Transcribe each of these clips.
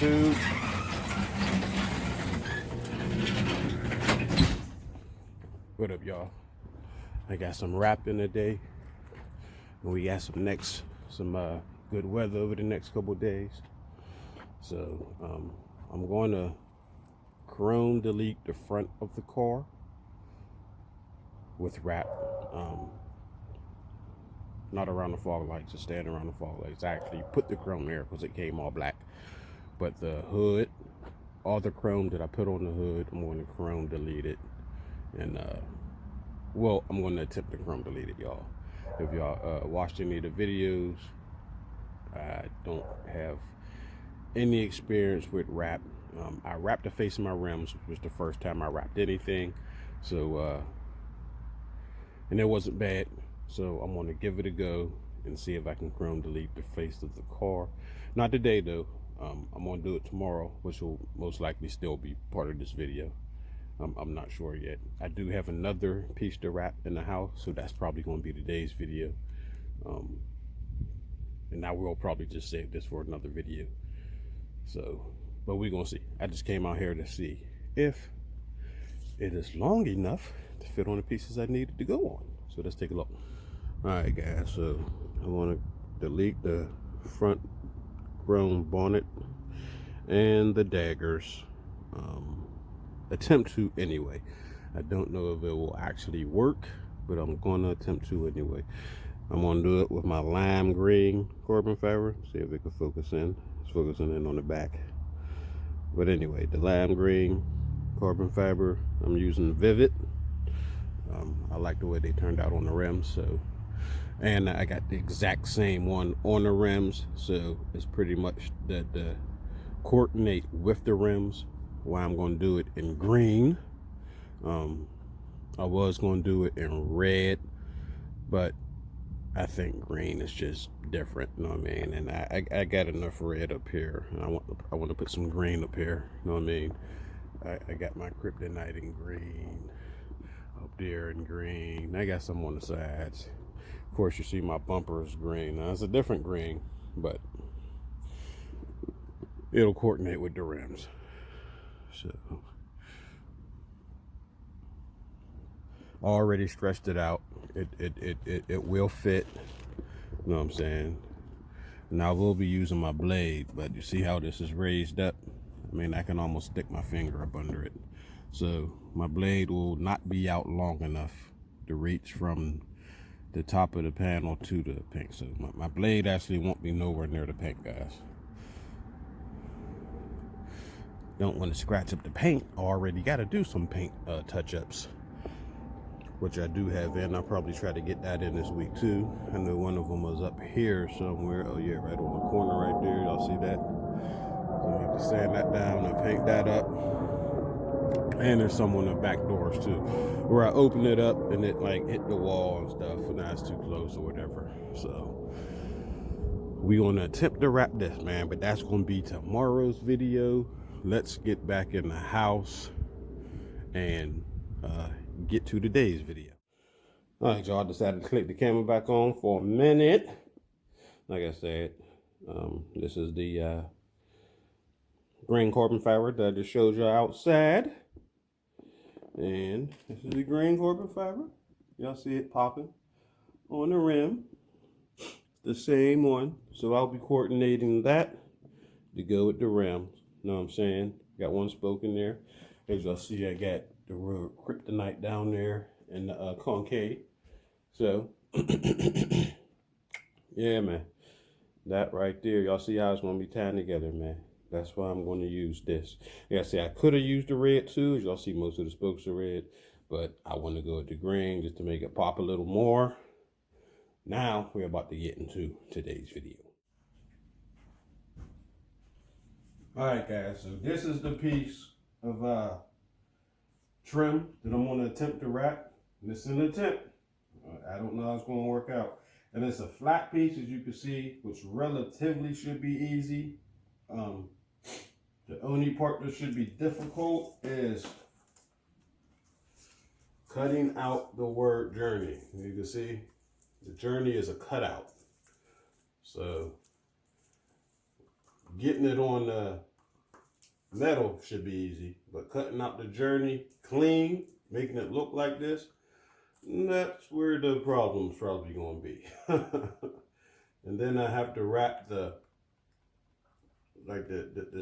YouTube. What up, y'all? I got some wrapping today, and we got some good weather over the next couple days. So I'm going to chrome delete the front of the car with wrap. Not around the fog lights, just stand around the fog lights. I actually put the chrome there because it came all black. But the hood, all the chrome that I put on the hood, I'm going to chrome delete it. And, well, I'm going to attempt to chrome delete it, y'all. If y'all watched any of the videos, I don't have any experience with wrap. I wrapped the face of my rims, which was the first time I wrapped anything. So, and it wasn't bad. So I'm going to give it a go and see if I can chrome delete the face of the car. Not today though. I'm going to do it tomorrow, which will most likely still be part of this video. I'm not sure yet. I do have another piece to wrap in the house, so that's probably going to be today's video. And I will probably just save this for another video. So, but we're going to see. I just came out here to see if it is long enough to fit on the pieces I needed to go on. So let's take a look. Alright guys, so I want to delete the front chrome bonnet and the daggers. Attempt to anyway. I don't know if it will actually work, but I'm going to attempt to anyway. I'm going to do it with my lime green carbon fiber. See if it can focus in. It's focusing in on the back. But anyway, the lime green carbon fiber, I'm using Vivid. I like the way they turned out on the rims, so, and I got the exact same one on the rims, so it's pretty much the coordinate with the rims. Why I'm going to do it in green. I was going to do it in red, but I think green is just different, you know what I mean? And I got enough red up here. I want to put some green up here, you know what I mean? I got my kryptonite in green. Up there in green. I got some on the sides. Of course, you see my bumper is green. Now it's a different green, but it'll coordinate with the rims. So already stretched it out. It will fit. You know what I'm saying? Now I will be using my blade, but you see how this is raised up? I mean, I can almost stick my finger up under it. So my blade will not be out long enough to reach from the top of the panel to the paint. So my blade actually won't be nowhere near the paint, guys. Don't want to scratch up the paint. Already got to do some paint touch-ups, which I do have in. I'll probably try to get that in this week too. I know one of them was up here somewhere. Oh yeah, right on the corner right there. Y'all see that? So I have to sand that down and paint that up. And there's some on the back doors too, where I open it up and it like hit the wall and stuff, and now it's too close or whatever. So we gonna attempt to wrap this, man, but that's gonna be tomorrow's video. Let's get back in the house and get to today's video. All right, y'all, decided to click the camera back on for a minute. Like I said, this is the green carbon fiber that I just showed you outside. And this is the green carbon fiber. Y'all see it popping on the rim. The same one. So I'll be coordinating that to go with the rims. You know what I'm saying? Got one spoke in there. As y'all see, I got the real kryptonite down there and the concave. So, yeah, man. That right there. Y'all see how it's going to be tying together, man. That's why I'm going to use this. Like I say, I could have used the red too. As y'all see, most of the spokes are red. But I want to go with the green just to make it pop a little more. Now, we're about to get into today's video. Alright guys, so this is the piece of trim that I'm going to attempt to wrap. And it's an attempt. I don't know how it's going to work out. And it's a flat piece, as you can see, which relatively should be easy. The only part that should be difficult is cutting out the word journey. You can see the journey is a cutout. So getting it on the Metal should be easy, but cutting out the journey clean, making it look like this, that's where the problem's probably going to be. And then I have to wrap the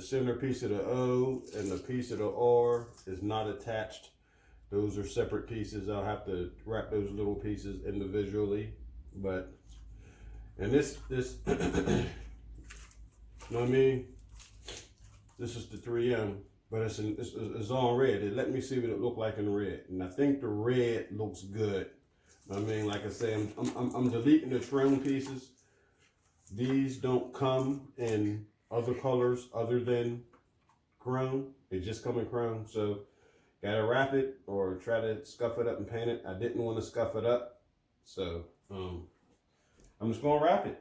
center piece of the O and the piece of the R is not attached. Those are separate pieces. I'll have to wrap those little pieces individually. But, and this, you know what I mean? This is the 3M, but it's on red. It let me see what it looked like in red. And I think the red looks good. I mean, like I say, I'm deleting the trim pieces. These don't come in other colors other than chrome. They just come in chrome. So gotta wrap it or try to scuff it up and paint it. I didn't want to scuff it up. So I'm just gonna wrap it.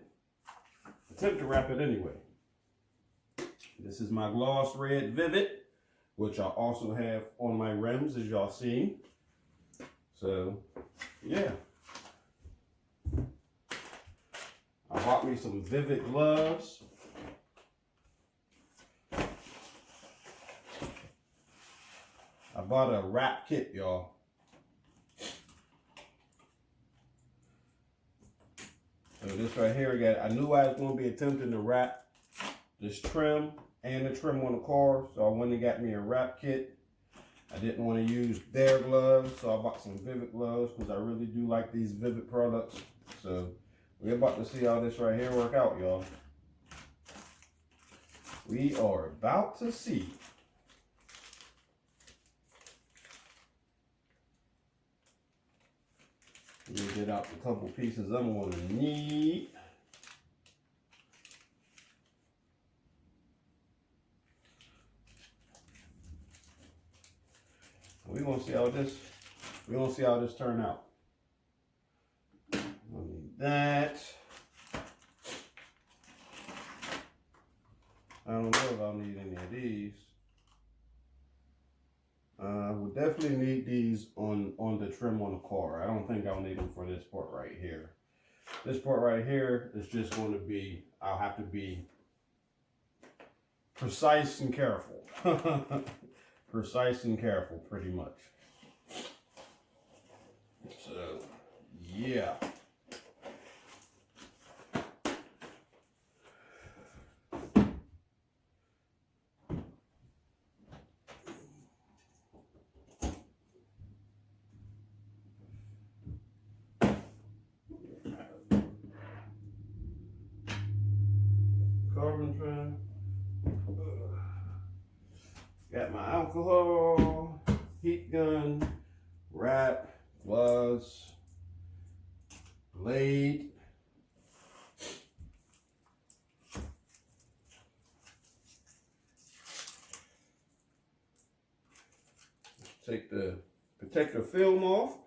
Attempt to wrap it anyway. This is my gloss red Vivid, which I also have on my rims, as y'all see. So, yeah. I bought me some Vivid gloves. I bought a wrap kit, y'all. So this right here, I knew I was going to be attempting to wrap this trim and the trim on the car, so I went and got me a wrap kit. I didn't want to use their gloves, so I bought some Vivid gloves because I really do like these Vivid products. So we're about to see how this right here work out, y'all. We are about to see. Let me get out a couple pieces I'm going to need. We're gonna see how this turn out. I need that. I don't know if I'll need any of these. We'll definitely need these on the trim on the car. I don't think I'll need them for this part right here. This part right here is just going to be, I'll have to be precise and careful. Precise and careful, pretty much. So, yeah. Carbon trim. Got my alcohol, heat gun, wrap, gloves, blade. Take the protective film off,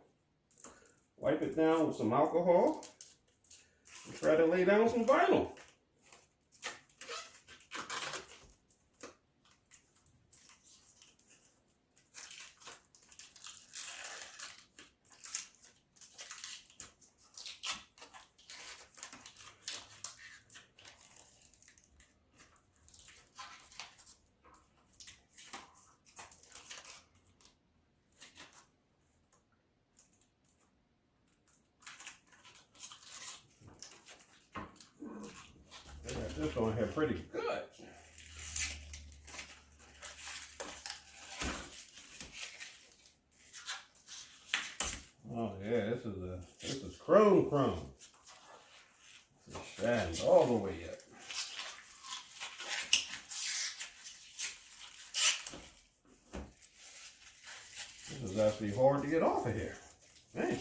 wipe it down with some alcohol, and try to lay down some vinyl. This on here pretty good. Oh yeah, this is chrome. It shines all the way up. This is actually hard to get off of here. Man.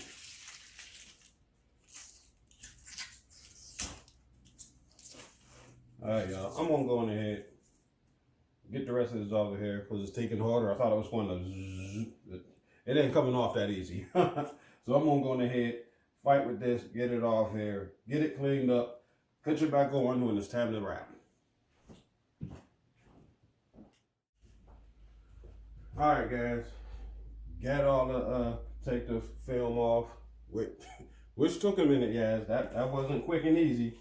Alright, y'all. I'm gonna go on ahead, get the rest of this off of here because it's taking harder. I thought it was going to it ain't coming off that easy. So I'm gonna go on ahead, fight with this, get it off here, get it cleaned up, put it back on when it's time to wrap. Alright guys, got all the protective film off, which took a minute, guys. That wasn't quick and easy.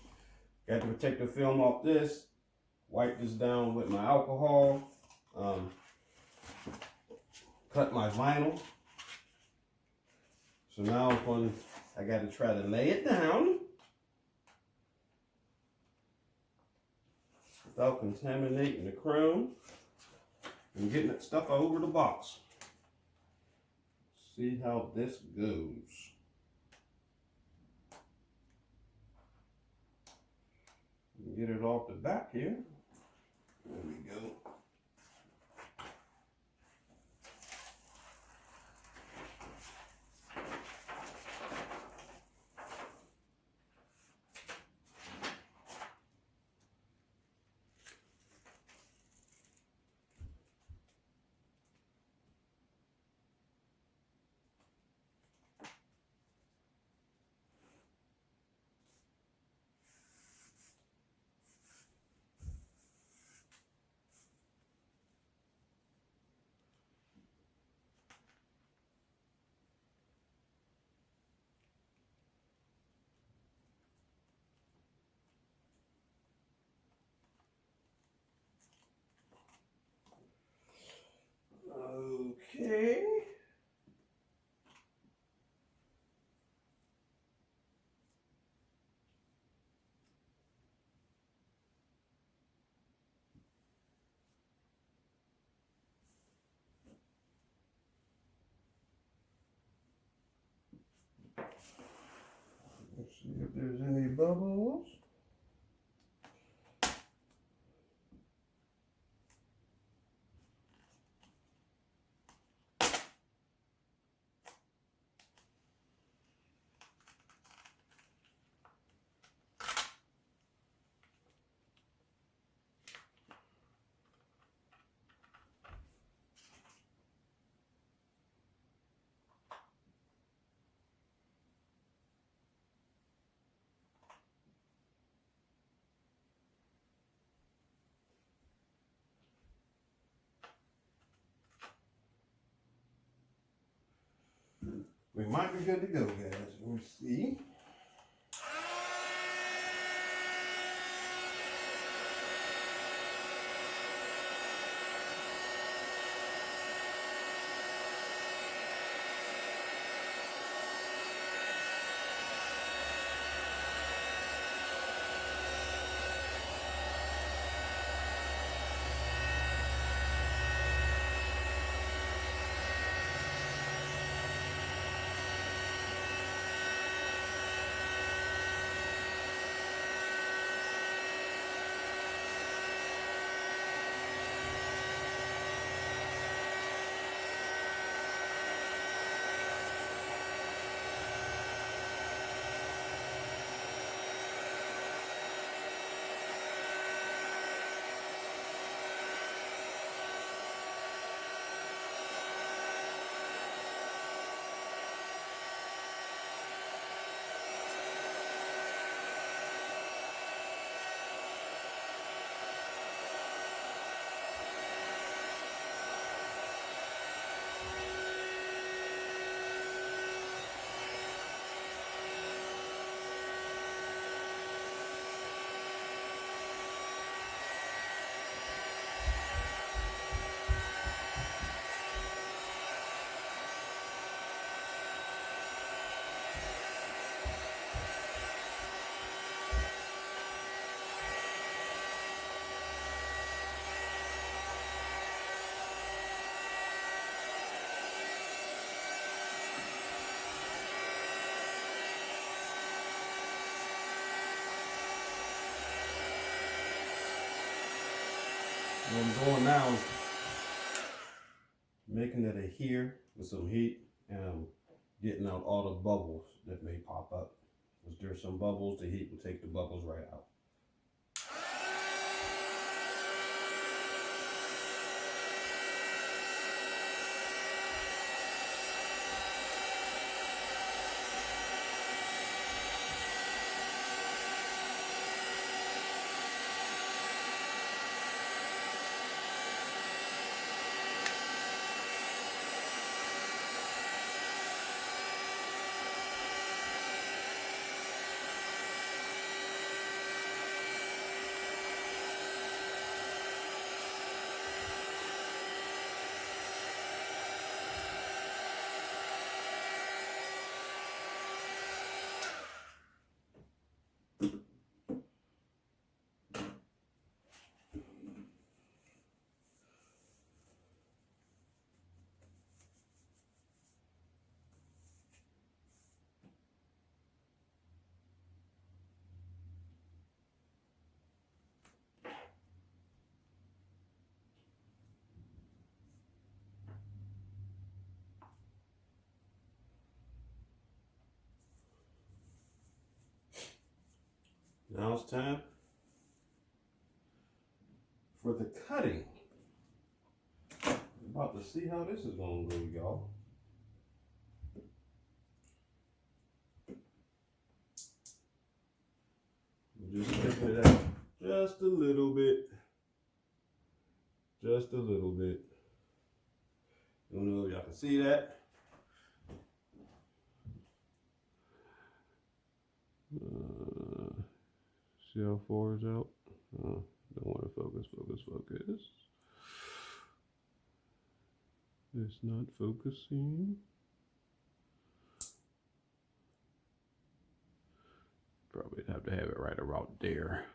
Got the protective film off this, wipe this down with my alcohol, um, cut my vinyl. So now I got to try to lay it down without contaminating the chrome and getting it stuck over the box. See how this goes. Get it off the back here. There we go. Okay. Let's see if there's any bubbles. We might be good to go, guys. Let me see. What I'm doing now is making it adhere with some heat and getting out all the bubbles that may pop up. If there's some bubbles, the heat will take the bubbles right out. Now it's time for the cutting. I'm about to see how this is gonna go, y'all. Just taking it out just a little bit. Just a little bit. I don't know if y'all can see that. See how far it's out? Don't want to focus. It's not focusing. Probably have to have it right about there.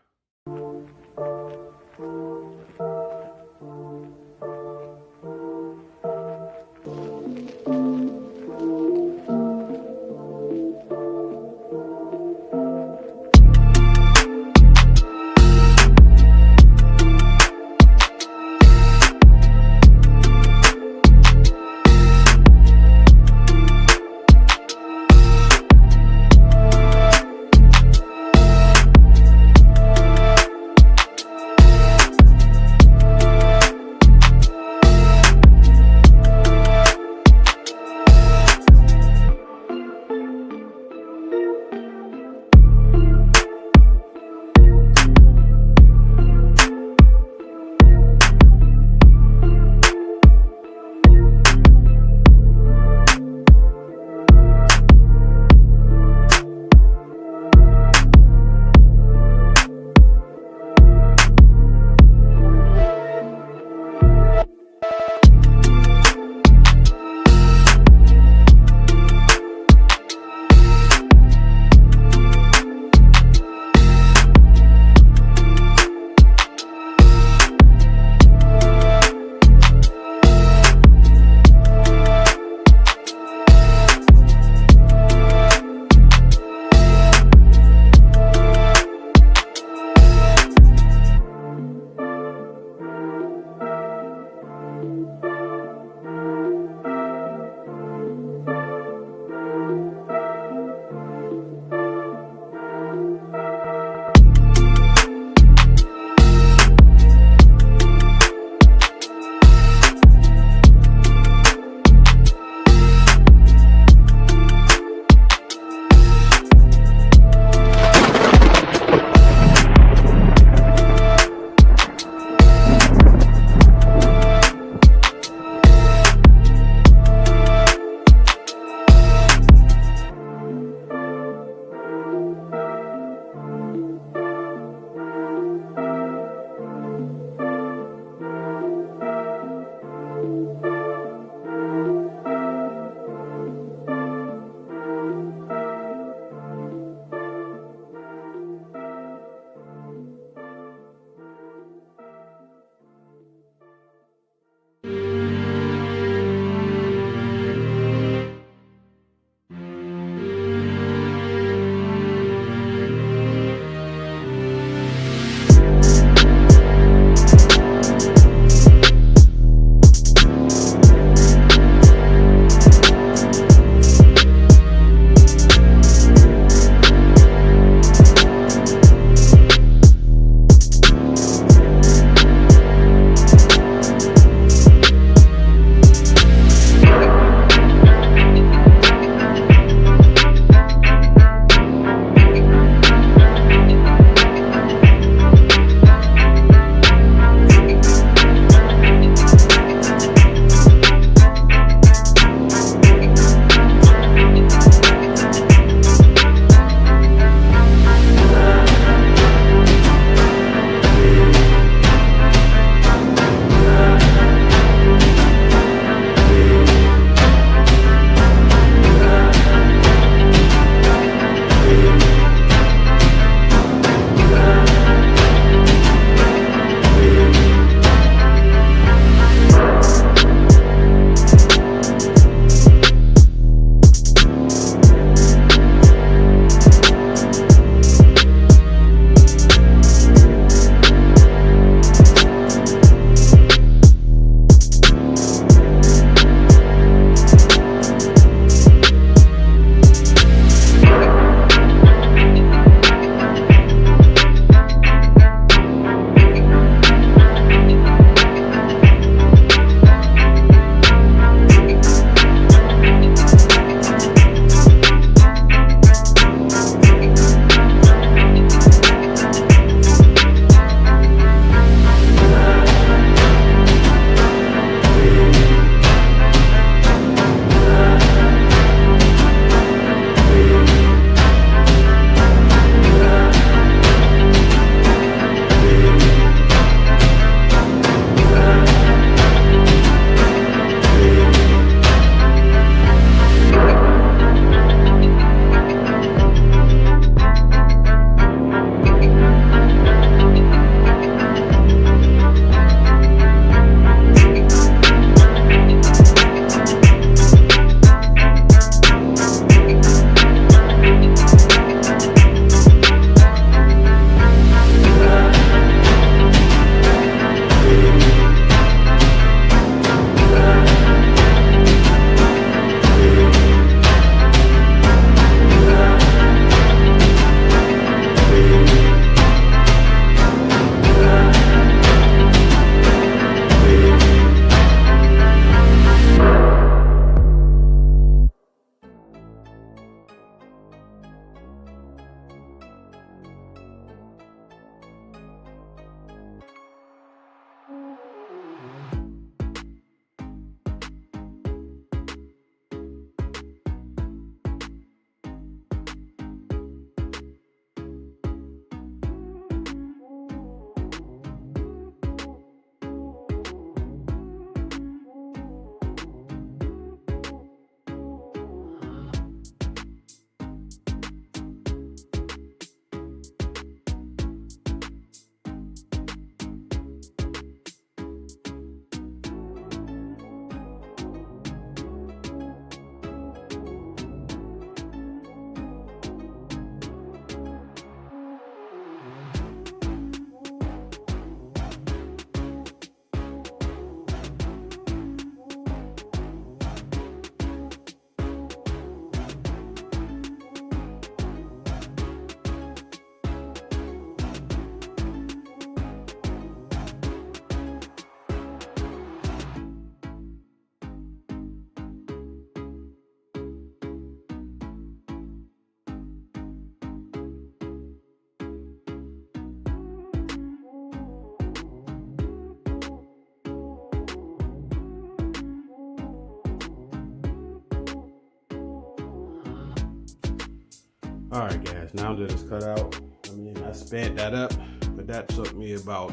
All right, guys, now that it's cut out, I mean, I sped that up, but that took me about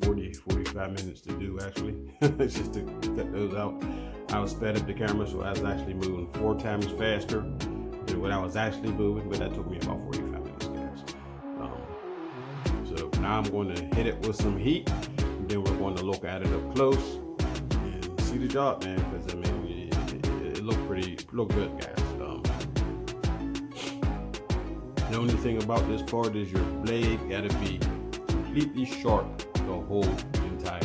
45 minutes to do, actually. Just to cut those out. I was sped up the camera, so I was actually moving 4 times faster than what I was actually moving, but that took me about 45 minutes, guys. So now I'm going to hit it with some heat, and then we're going to look at it up close and see the job, man, because I mean, it looked good, guys. The only thing about this part is your blade gotta be completely sharp the whole entire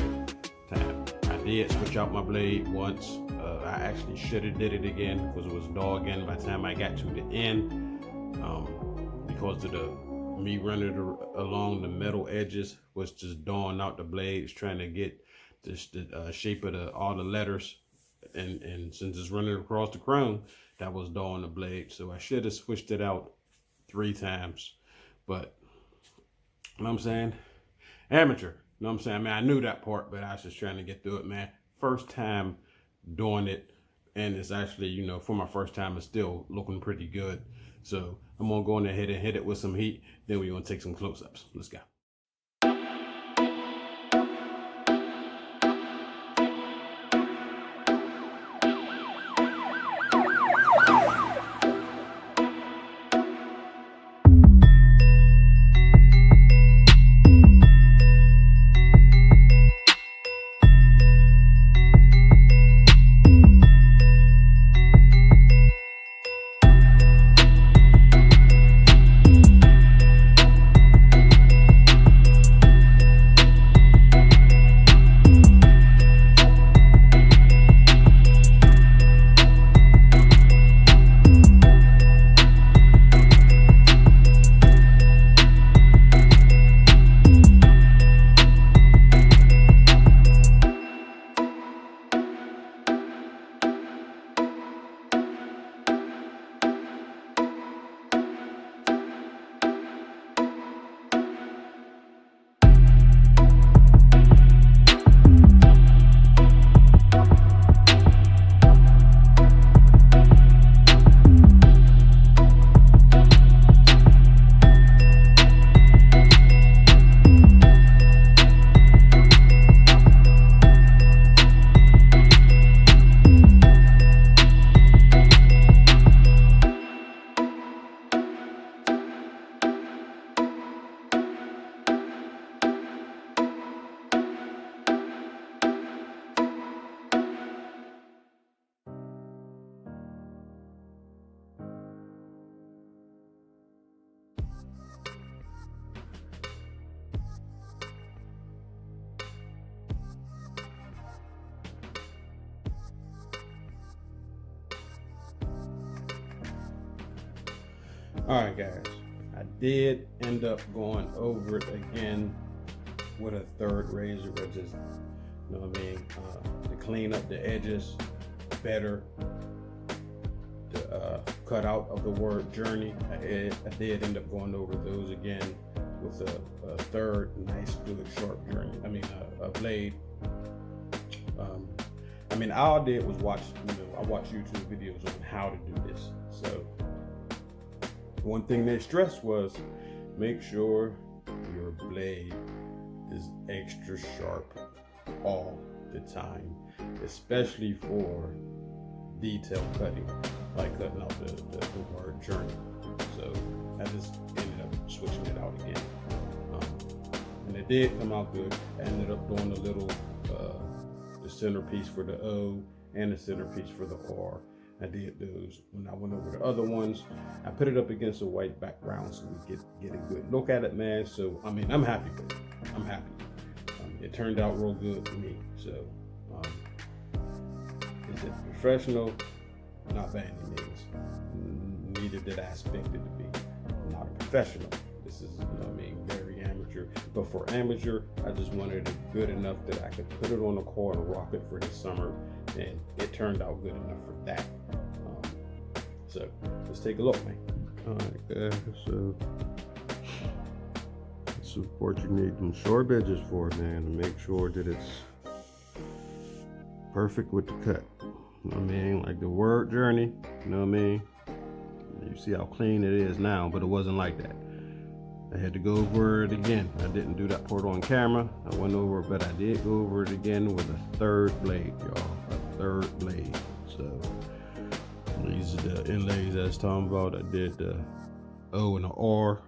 time. I did switch out my blade once. I actually should have did it again because it was dogging by the time I got to the end. Because of me running along the metal edges was just dawing out the blades, trying to get the shape of all the letters. And since it's running across the chrome, that was dawing the blade. So I should have switched it out 3 times, but you know what I'm saying, amateur, you know what I'm saying, I mean, I knew that part, but I was just trying to get through it, man. First time doing it, and it's actually, you know, for my first time, it's still looking pretty good. So I'm gonna go ahead and hit it with some heat, then we're gonna take some close-ups. Let's go. All right, guys, I did end up going over it again with a third razor, which is, you know what I mean, to clean up the edges better, to cut out of the word journey. I did end up going over those again with a third nice, good, sharp journey. I mean, a blade. I mean, all I did was watch, you know, I watched YouTube videos on how to do this. So one thing they stressed was make sure your blade is extra sharp all the time, especially for detail cutting, like cutting out the word journey. So I just ended up switching it out again. And it did come out good. I ended up doing a little, the centerpiece for the O and the centerpiece for the R. I did those. When I went over the other ones, I put it up against a white background so we get a good look at it, man. So, I mean, I'm happy with it. I'm happy. It turned out real good to me. So, is it professional? Not by any means. Neither did I expect it to be. I'm not a professional. This is, you know what I mean, very amateur. But for amateur, I just wanted it good enough that I could put it on the car and rock it for this summer. And it turned out good enough for that. So let's take a look, man. All right, guys. So that's what you need them sharp edges for, man, to make sure that it's perfect with the cut. You know what I mean? Like the word journey. You know what I mean? You see how clean it is now, but it wasn't like that. I had to go over it again. I didn't do that part on camera. I went over it, but I did go over it again with a third blade, y'all. A third blade. So these are the inlays I was talking about. I did the O and the R.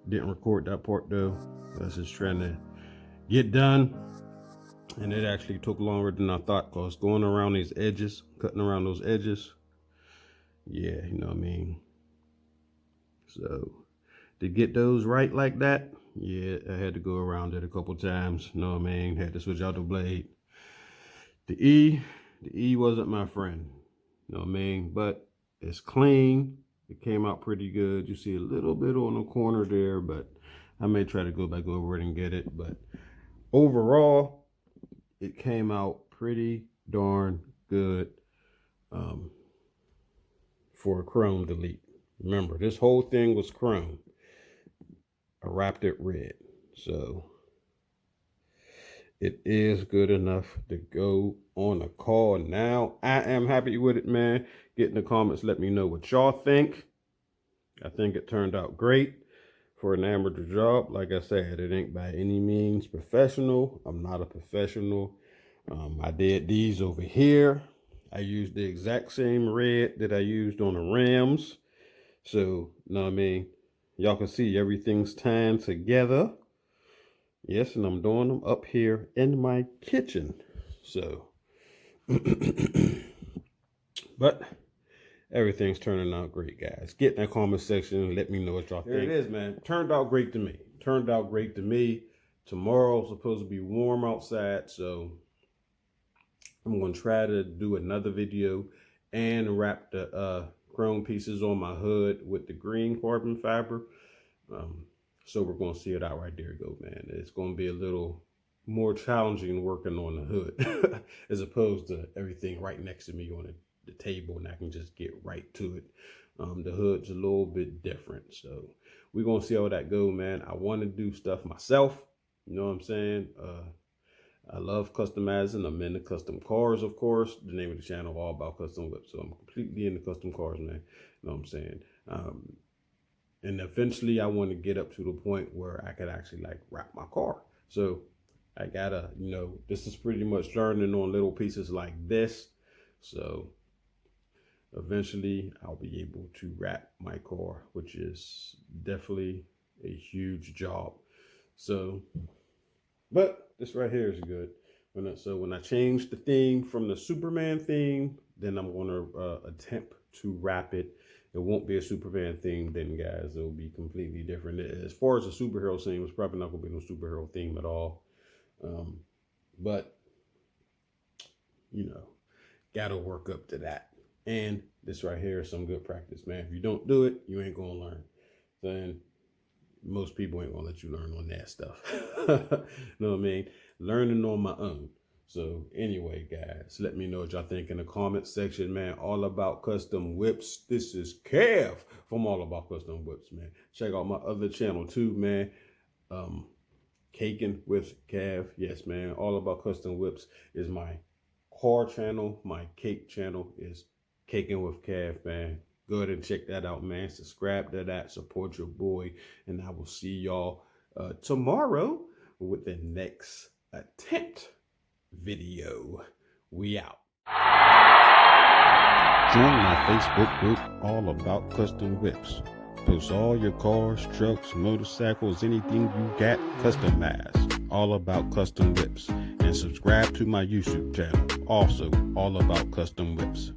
Didn't record that part though. I was just trying to get done. And it actually took longer than I thought, because going around these edges, cutting around those edges, yeah, you know what I mean? So to get those right like that, yeah, I had to go around it a couple times, you know what I mean? Had to switch out the blade. The E wasn't my friend, you know what I mean? But it's clean. It came out pretty good. You see a little bit on the corner there, but I may try to go back over it and get it. But overall, it came out pretty darn good for a chrome delete. Remember, this whole thing was chrome. I wrapped it red. So it is good enough to go on a car now. I am happy with it, man. Get in the comments, let me know what y'all think. I think it turned out great for an amateur job. Like I said, it ain't by any means professional. I'm not a professional. I did these over here. I used the exact same red that I used on the rims. So, you know what I mean? Y'all can see everything's tying together. Yes, and I'm doing them up here in my kitchen. So, but everything's turning out great, guys. Get in the comment section and let me know what y'all think. There it is, man. Turned out great to me. Turned out great to me. Tomorrow's supposed to be warm outside, so I'm going to try to do another video and wrap the chrome pieces on my hood with the green carbon fiber. So we're going to see it out right there. Go, man. It's going to be a little more challenging working on the hood as opposed to everything right next to me on the table, and I can just get right to it. The hood's a little bit different. So we're going to see how that go, man. I want to do stuff myself. You know what I'm saying? I love customizing. I'm into custom cars, of course. The name of the channel, all about custom whips. So I'm completely into custom cars, man. You know what I'm saying? And eventually I want to get up to the point where I could actually like wrap my car. So I gotta, you know, this is pretty much learning on little pieces like this. So eventually I'll be able to wrap my car, which is definitely a huge job. So, but this right here is good. So when I change the theme from the Superman theme, then I'm going to attempt to wrap it. It won't be a Superman theme then, guys. It'll be completely different. As far as a superhero theme, it's probably not going to be no superhero theme at all. But, you know, got to work up to that. And this right here is some good practice, man. If you don't do it, you ain't going to learn. Then most people ain't going to let you learn on that stuff. Know what I mean? Learning on my own. So anyway, guys, let me know what y'all think in the comment section, man. All About Custom Whips. This is Kev from All About Custom Whips, man. Check out my other channel too, man. Caking with Kev. Yes, man. All About Custom Whips is my car channel. My cake channel is Caking with Kev, man. Go ahead and check that out, man. Subscribe to that. Support your boy. And I will see y'all tomorrow with the next attempt video. We out. Join my Facebook group, All About Custom Whips. Post all your cars, trucks, motorcycles, anything you got customized. All About Custom Whips. And subscribe to my YouTube channel, also All About Custom Whips.